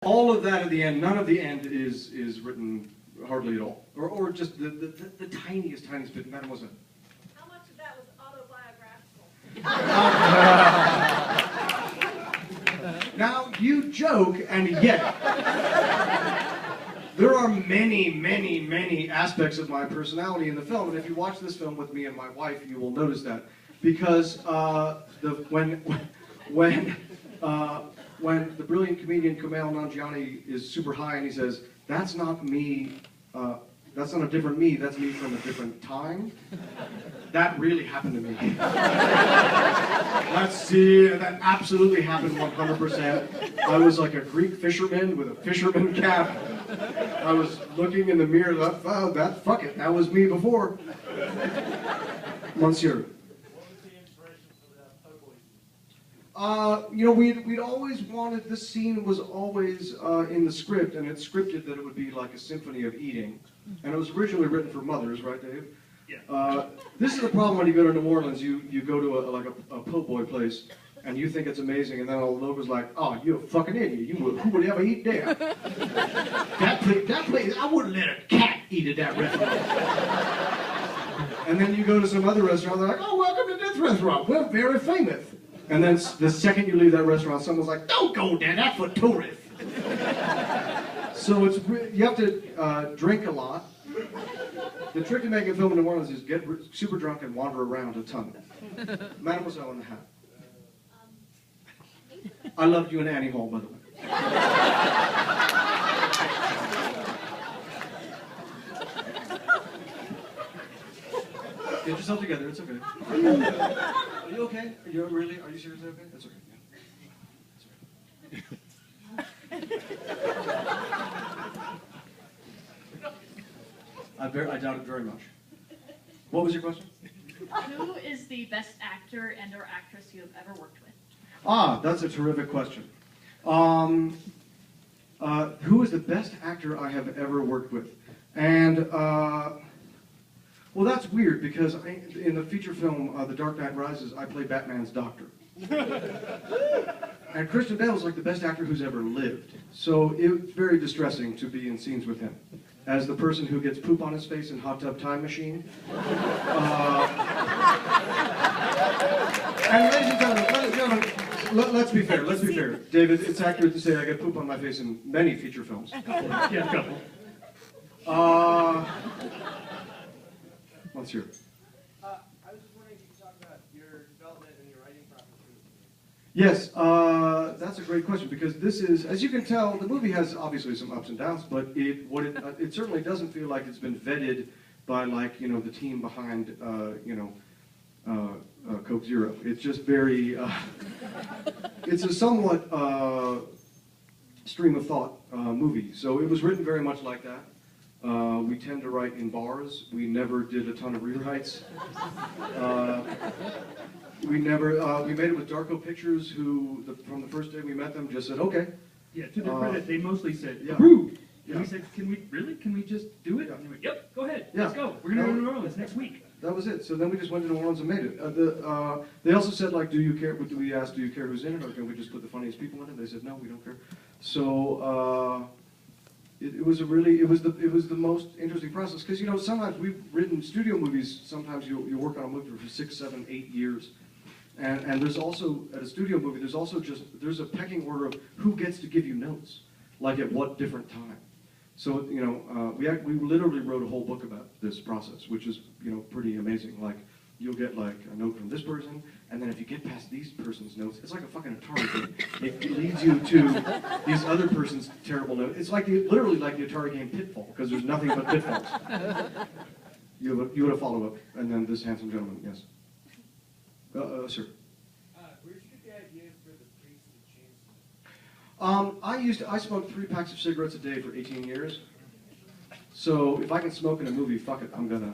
All of that at the end, none of the end is written hardly at all. Or just the tiniest bit, Mademoiselle. How much of that was autobiographical? Now, you joke, and yet, there are many aspects of my personality in the film, and if you watch this film with me and my wife, you will notice that. Because when the brilliant comedian Kumail Nanjiani is super high and he says, "That's not me, that's not a different me, that's me from a different time," that really happened to me. That absolutely happened 100%. I was like a Greek fisherman with a fisherman cap. I was looking in the mirror, fuck it, that was me before. Monsieur. We'd always wanted, this scene was always in the script, and it's scripted that it would be like a symphony of eating. And it was originally written for mothers, right, Dave? Yeah. This is the problem when you go to New Orleans. You go to a po' boy place, and you think it's amazing, and then all the locals like, "Oh, you're a fucking idiot. Who would ever eat there? that place, I wouldn't let a cat eat at that restaurant." And then you go to some other restaurant, they're like, "Oh, welcome to this restaurant. We're very famous." And then the second you leave that restaurant, someone's like, "Don't go there, that's for tourists." So you have to drink a lot. The trick to making a film in New Orleans is get super drunk and wander around a ton. Mademoiselle in the hat. I loved you in Annie Hall, by the way. Get yourself together, it's okay. Are you okay? Are you seriously okay? It's okay. Yeah. It's okay. I doubt it very much. What was your question? Who is the best actor and or actress you have ever worked with? That's a terrific question. Who is the best actor I have ever worked with? And, well, that's weird because in the feature film, The Dark Knight Rises, I play Batman's doctor. And Christian Bale is like the best actor who's ever lived. So it's very distressing to be in scenes with him. As the person who gets poop on his face in Hot Tub Time Machine. And ladies and gentlemen, let's be fair. David, it's accurate to say I get poop on my face in many feature films. Yeah, a couple. Let's hear it. I was just wondering if you could talk about your development and your writing process. Yes, that's a great question because this is, as you can tell, the movie has obviously some ups and downs, but it certainly doesn't feel like it's been vetted by the team behind Coke Zero. It's just very, it's a somewhat stream of thought movie. So it was written very much like that. We tend to write in bars. We never did a ton of rewrites. We made it with Darko Pictures, who from the first day we met them just said, "Okay." Yeah, to their credit, they mostly said, Yeah. "Approved." Yeah. And we said, "Can we just do it?" Yeah. And they went, "Yep, go ahead, Yeah. let's go. We're gonna go to New Orleans next week." That was it. So then we just went to New Orleans and made it. They also said, like, "Do you care?" We asked, "Do you care who's in it, or can we just put the funniest people in it?" They said, "No, we don't care." So it was the most interesting process because sometimes we've written studio movies. Sometimes you work on a movie for 6, 7, 8 years, and there's also at a studio movie there's a pecking order of who gets to give you notes, like at what different time. So we literally wrote a whole book about this process, which is pretty amazing. Like you'll get like a note from this person, and then if you get past these person's notes, it's like a fucking Atari game. It leads you to these other person's terrible notes. It's like literally like the Atari game Pitfall, because there's nothing but pitfalls. You had a follow-up, and then this handsome gentleman, yes. Sir. Where'd you get the idea for the priest and chainsaw? I smoked 3 packs of cigarettes a day for 18 years. So if I can smoke in a movie, fuck it, I'm gonna.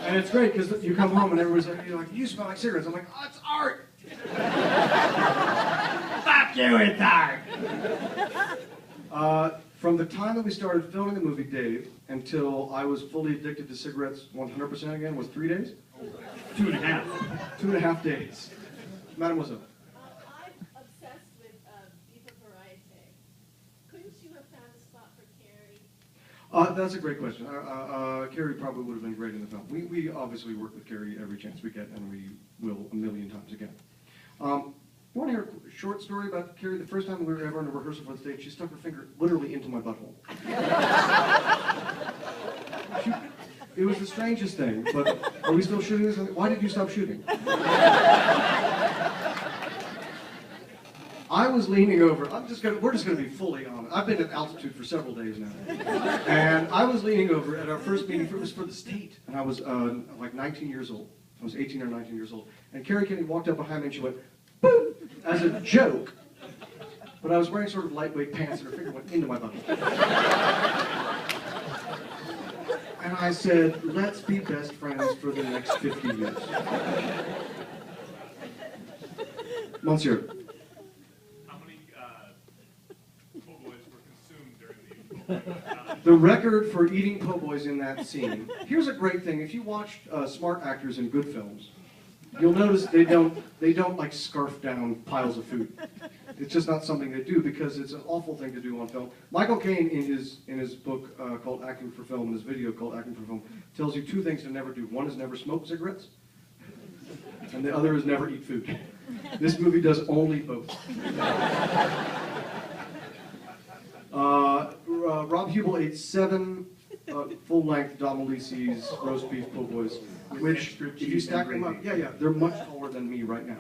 And it's great because you come home and everybody's like, you smell like cigarettes. I'm like, oh, it's art. Fuck you, it's art. From the time that we started filming the movie, Dave, until I was fully addicted to cigarettes 100% again, was 3 days? 2.5. 2.5 days. Mademoiselle. I'm That's a great question. Carrie probably would have been great in the film. We obviously work with Carrie every chance we get, and we will a million times again. You want to hear a short story about Carrie? The first time we were ever in a rehearsal for the stage, she stuck her finger literally into my butthole. It was the strangest thing, but are we still shooting this? Why did you stop shooting? I was leaning over. We're just gonna be fully honest. I've been at altitude for several days now, and I was leaning over at our first meeting. It was for the state, and I was like 19 years old. I was 18 or 19 years old, and Carrie Kennedy walked up behind me and she went, "Boom!" as a joke. But I was wearing sort of lightweight pants, and her finger went into my butthole. And I said, "Let's be best friends for the next 50 years." Monsieur. How many po' boys were consumed during the The record for eating po' boys in that scene. Here's a great thing. If you watch smart actors in good films, you'll notice they don't like scarf down piles of food. It's just not something they do because it's an awful thing to do on film. Michael Caine, in his book called Acting for Film, in his video called Acting for Film, tells you two things to never do. One is never smoke cigarettes, and the other is never eat food. This movie does only both. Rob Hubel ate 7 full-length Domalices roast beef po' boys, which, if you stack them up, they're much taller than me right now.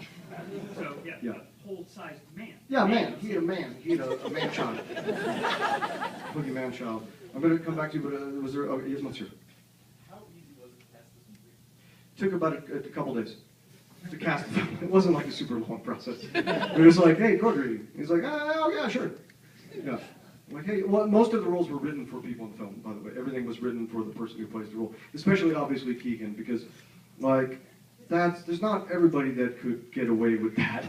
So, Yeah. a whole-sized man. Yeah, man. He ate a man. He ate a man-child. Boogie man-child. I'm going to come back to you, but was there... Oh, yes, monsieur. How easy was it to cast this movie? Took about a couple days to cast the film. It wasn't like a super long process. It was like, "Hey, code reading." He's like, "Oh, yeah, sure." Yeah. Like, hey, well, most of the roles were written for people in the film, by the way. Everything was written for the person who plays the role, especially obviously Keegan, because, like, there's not everybody that could get away with that.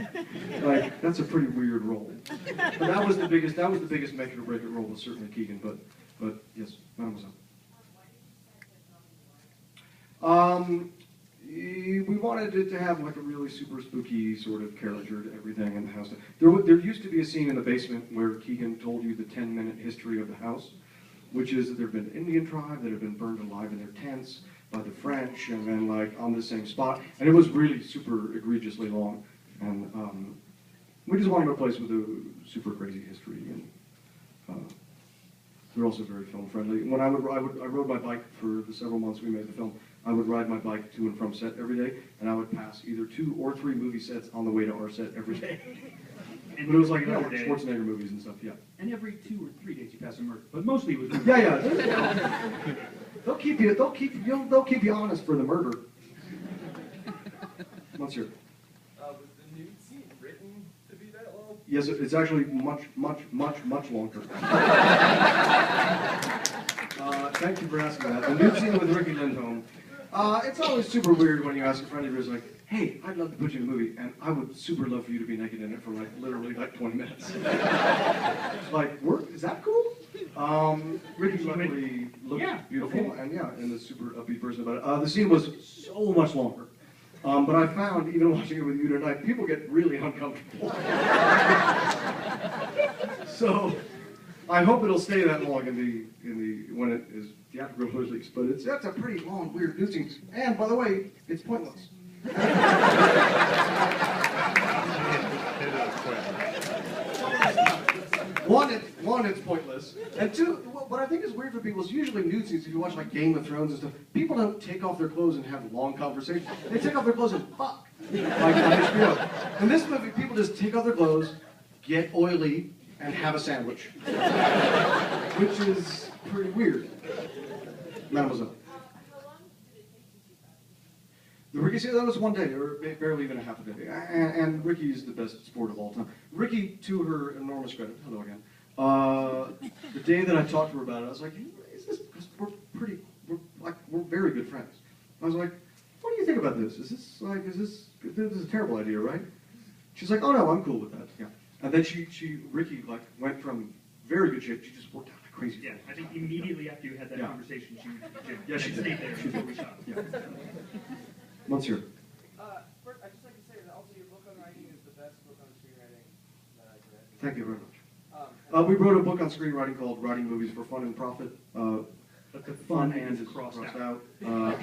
Like, that's a pretty weird role. But that was the biggest make it or break it role was certainly Keegan. But yes, mademoiselle. We wanted it to have like a really super spooky sort of character to everything in the house. There used to be a scene in the basement where Keegan told you the 10-minute history of the house, which is that there had been an Indian tribe that had been burned alive in their tents by the French, and then like on the same spot, and it was really super egregiously long, and we just wanted a place with a super crazy history, and they're also very film friendly. When I rode my bike for the several months we made the film. I would ride my bike to and from set every day, and I would pass either 2 or 3 movie sets on the way to our set every day. And But it was like, another day. Schwarzenegger movies and stuff, yeah. And every 2 or 3 days you pass a murder, but mostly it was murder. Yeah. They'll keep you honest for the murder. Monsieur. Was the nude scene written to be that long? Yes, it's actually much longer. Thank you for asking that. The nude scene with Ricky Lindholm. It's always super weird when you ask a friend of yours, like, "Hey, I'd love to put you in a movie, and I would super love for you to be naked in it for like literally like 20 minutes." It's like, is that cool? Ricky luckily looked beautiful, and a super upbeat person about it. The scene was so much longer. But I found, even watching it with you tonight, people get really uncomfortable. So I hope it'll stay that long when it is theatrical release. But that's a pretty long, weird nude scene. And by the way, it's pointless. One, it's pointless. And 2, what I think is weird for people is usually nude scenes, if you watch like Game of Thrones and stuff, people don't take off their clothes and have long conversations. They take off their clothes and fuck. Like on HBO. In this movie, people just take off their clothes, get oily, and have a sandwich. Which is pretty weird. Mademoiselle. The Ricky scene, that was one day, or barely even a half a day. And Ricky's the best sport of all time. Ricky, to her enormous credit, hello again, the day that I talked to her about it, I was like, "Hey, we're very good friends." I was like, "What do you think about this? This is a terrible idea, right?" She's like, "Oh no, I'm cool with that." Yeah. And then Ricky like went from very good shape, she just worked out like crazy. Yeah, I think immediately after you had that conversation, she went to the gym. Yeah, she And did. stayed there She until did. we shot. Yeah. Monsieur. First, I'd just like to say that also your book on writing is the best book on screenwriting that I've read. Thank you very much. We wrote a book on screenwriting called Writing Movies for Fun and Profit The fun fun and is is crossed crossed out. out.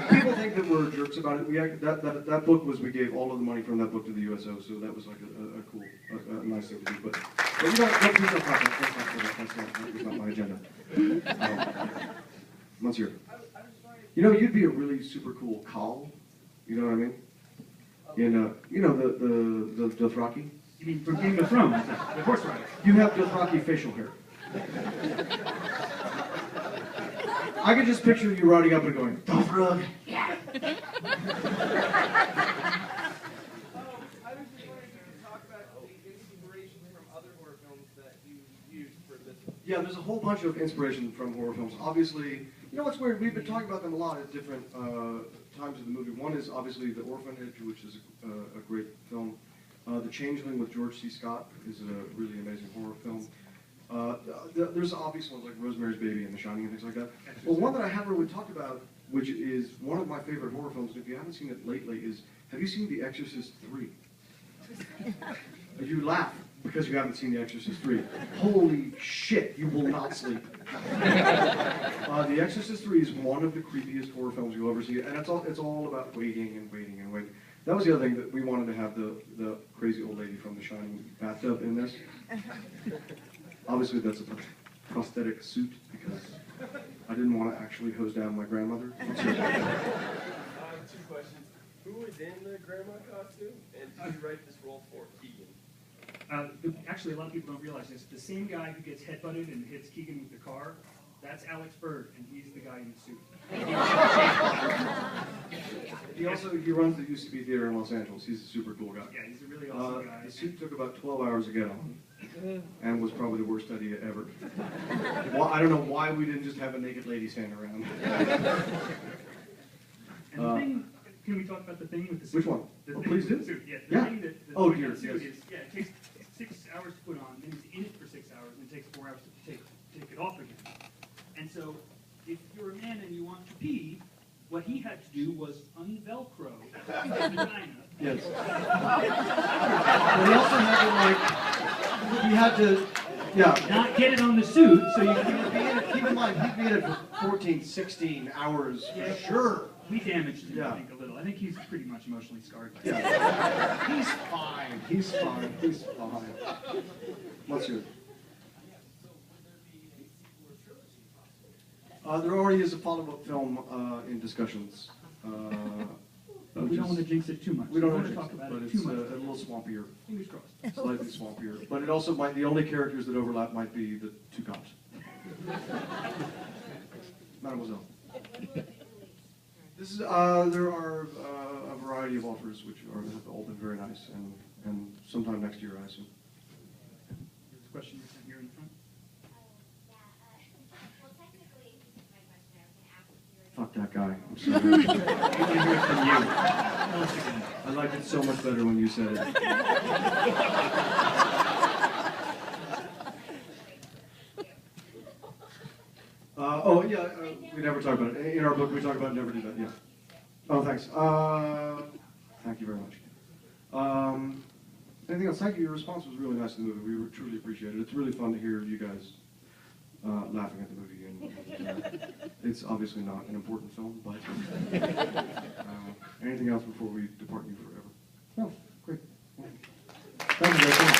People think that we're jerks about it. That book was, we gave all of the money from that book to the USO, so that was like a cool, a nice thing to do. But you don't please don't talk about that's not my agenda. Let's hear it. You know, you'd be a really super cool Khal. You know what I mean? In you know the Dothraki. You mean from Game of Thrones, the horse rider? You have Dothraki facial hair. I could just picture you riding up and going, Dothraki. I was just wondering if you could talk about the inspiration from other horror films that you used for this one. Yeah, there's a whole bunch of inspiration from horror films. Obviously, you know what's weird? We've been talking about them a lot at different times of the movie. One is obviously The Orphanage, which is a great film. The Changeling with George C. Scott is a really amazing horror film. There's obvious ones like Rosemary's Baby and The Shining and things like that. Well, one that I haven't really talked about, which is one of my favorite horror films, and if you haven't seen it lately, is, have you seen The Exorcist 3? You laugh because you haven't seen The Exorcist 3. Holy shit, you will not sleep. The Exorcist 3 is one of the creepiest horror films you'll ever see, and it's all about waiting and waiting and waiting. That was the other thing, that we wanted to have the crazy old lady from The Shining bathtub in this. Obviously, that's a prosthetic suit because I didn't want to actually hose down my grandmother. Two questions. Who was in the grandma costume, and did you write this role for Keegan? Actually, a lot of people don't realize this. The same guy who gets headbutted and hits Keegan with the car, that's Alex Bird, and he's the guy in the suit. He runs the UCB Theater in Los Angeles. He's a super cool guy. Yeah, he's a really awesome guy. The suit took about 12 hours to get on, and was probably the worst idea ever. Well, I don't know why we didn't just have a naked lady stand around. And the thing, can we talk about the thing with the suit? Which one? The Oh, thing please with do. the suit, yeah. Yeah. The thing that Oh, the dear, suit yes. is, yeah, it takes 6 hours to put on, then he's in it for 6 hours, and it takes 4 hours to take it off again. And so, if you're a man and you want to pee, what he had to do was unvelcro the vagina. Yes. But he also had to, yeah. Not get it on the suit, so you can Keep in mind, he'd be in it for 14, 16 hours Yeah. for sure. We damaged him, Yeah. I think, a little. I think he's pretty much emotionally scarred. Yeah. He's fine. He's fine. He's fine. Let's hear it. There already is a follow-up film in discussions. But we don't want to jinx it too much. We don't want want to to talk about but it it's too a much. little swampier, Fingers crossed. slightly swampier. But it also might, the only characters that overlap might be the two cops. Mademoiselle. This is, there are a variety of offers which have all been very nice, and sometime next year, I assume. There's a question here in the front. Well, technically, this is my question. I was Fuck that guy. I'm sorry. We can hear it from you. Once again. I liked it so much better when you said it. We never talk about it. In our book, we talk about never do that, yeah. Oh, thanks. Thank you very much. Anything else? Thank you. Your response was really nice to the movie. We truly appreciate it. It's really fun to hear you guys laughing at the movie. And it's obviously not an important film, but anything else before we depart you forever? No, great. Thank you guys so much.